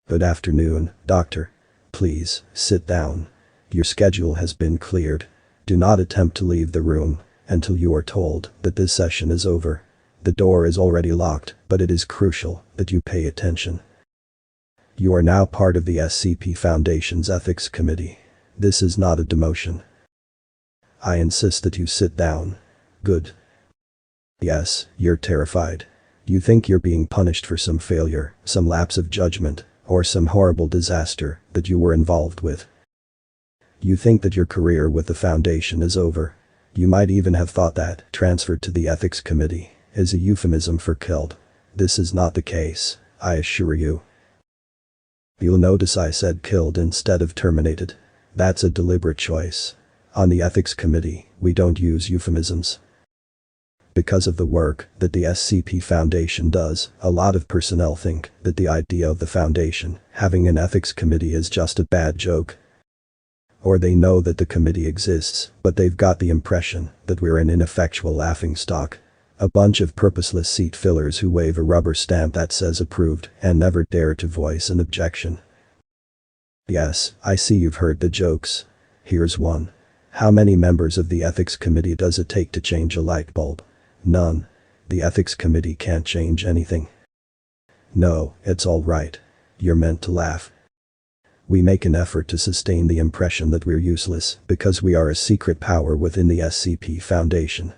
Good afternoon, doctor. Please, sit down. Your schedule has been cleared. Do not attempt to leave the room until you are told that this session is over. The door is already locked, but it is crucial that you pay attention. You are now part of the SCP Foundation's Ethics Committee. This is not a demotion. I insist that you sit down. Good. Yes, you're terrified. You think you're being punished for some failure, some lapse of judgment, or some horrible disaster that you were involved with. You think that your career with the Foundation is over. You might even have thought that transferred to the Ethics Committee is a euphemism for killed. This is not the case, I assure you. You'll notice I said killed instead of terminated. That's a deliberate choice. On the Ethics Committee, we don't use euphemisms. Because of the work that the SCP Foundation does, a lot of personnel think that the idea of the Foundation having an ethics committee is just a bad joke. Or they know that the committee exists, but they've got the impression that we're an ineffectual laughingstock. A bunch of purposeless seat fillers who wave a rubber stamp that says approved and never dare to voice an objection. Yes, I see you've heard the jokes. Here's one. How many members of the Ethics Committee does it take to change a light bulb? None. The Ethics Committee can't change anything. No, it's all right. You're meant to laugh. We make an effort to sustain the impression that we're useless because we are a secret power within the SCP Foundation.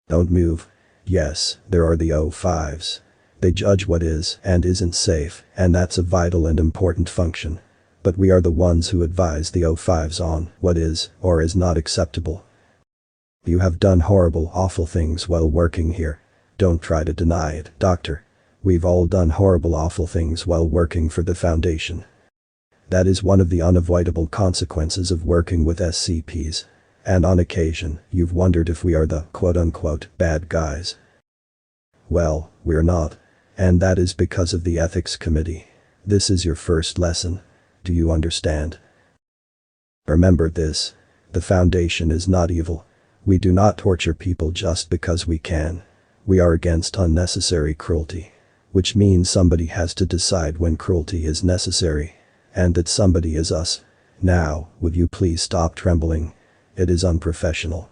Don't move. Yes, there are the O5s. They judge what is and isn't safe, and that's a vital and important function. But we are the ones who advise the O5s on what is or is not acceptable. You have done horrible, awful things while working here. Don't try to deny it, Doctor. We've all done horrible, awful things while working for the Foundation. That is one of the unavoidable consequences of working with SCPs. And on occasion, you've wondered if we are the quote-unquote bad guys. Well, we're not. And that is because of the Ethics Committee. This is your first lesson. Do you understand? Remember this. The Foundation is not evil. We do not torture people just because we can. We are against unnecessary cruelty. Which means somebody has to decide when cruelty is necessary. And that somebody is us. Now, would you please stop trembling? It is unprofessional.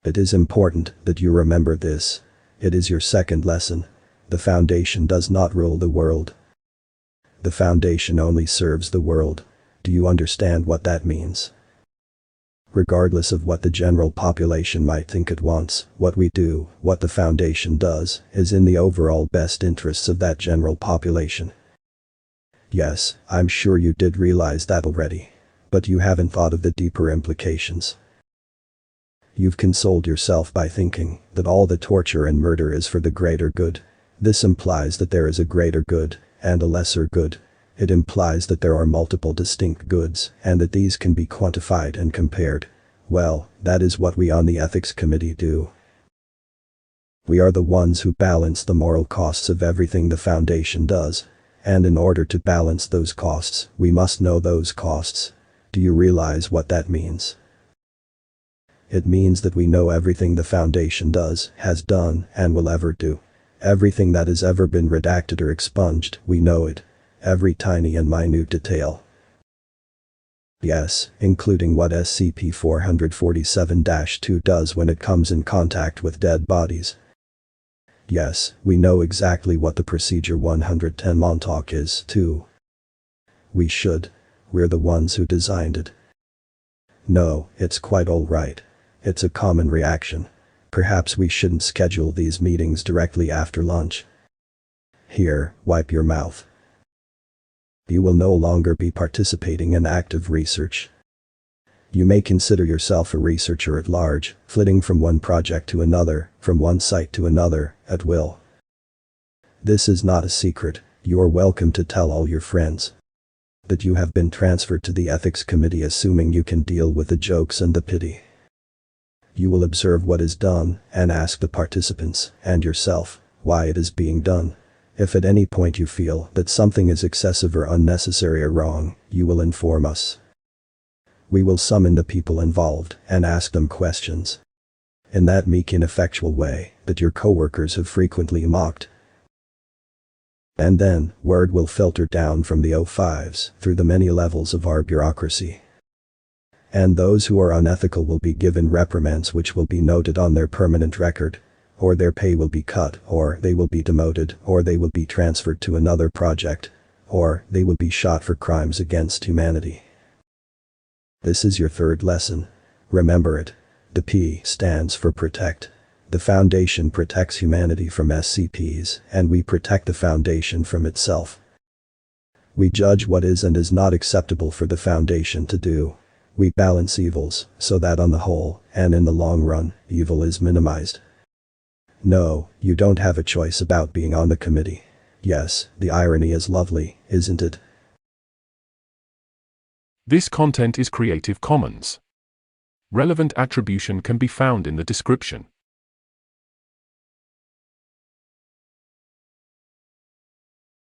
It is important that you remember this. It is your second lesson. The Foundation does not rule the world. The Foundation only serves the world. Do you understand what that means? Regardless of what the general population might think at once, what we do, what the Foundation does, is in the overall best interests of that general population. Yes, I'm sure you did realize that already. But you haven't thought of the deeper implications. You've consoled yourself by thinking that all the torture and murder is for the greater good. This implies that there is a greater good and a lesser good. It implies that there are multiple distinct goods and that these can be quantified and compared. Well, that is what we on the Ethics Committee do. We are the ones who balance the moral costs of everything the Foundation does. And in order to balance those costs, we must know those costs. Do you realize what that means? It means that we know everything the Foundation does, has done, and will ever do. Everything that has ever been redacted or expunged, we know it. Every tiny and minute detail. Yes, including what SCP-447-2 does when it comes in contact with dead bodies. Yes, we know exactly what the Procedure 110 Montauk is, too. We should. We're the ones who designed it. No, it's quite all right. It's a common reaction. Perhaps we shouldn't schedule these meetings directly after lunch. Here, wipe your mouth. You will no longer be participating in active research. You may consider yourself a researcher at large, flitting from one project to another, from one site to another, at will. This is not a secret. You're welcome to tell all your friends that you have been transferred to the Ethics Committee, assuming you can deal with the jokes and the pity. You will observe what is done and ask the participants and yourself why it is being done. If at any point you feel that something is excessive or unnecessary or wrong, you will inform us. We will summon the people involved and ask them questions. In that meek, ineffectual way that your coworkers have frequently mocked. And then, word will filter down from the O5s through the many levels of our bureaucracy. And those who are unethical will be given reprimands which will be noted on their permanent record, or their pay will be cut, or they will be demoted, or they will be transferred to another project, or they will be shot for crimes against humanity. This is your third lesson. Remember it. The P stands for protect. The Foundation protects humanity from SCPs, and we protect the Foundation from itself. We judge what is and is not acceptable for the Foundation to do. We balance evils, so that on the whole, and in the long run, evil is minimized. No, you don't have a choice about being on the committee. Yes, the irony is lovely, isn't it? This content is Creative Commons. Relevant attribution can be found in the description.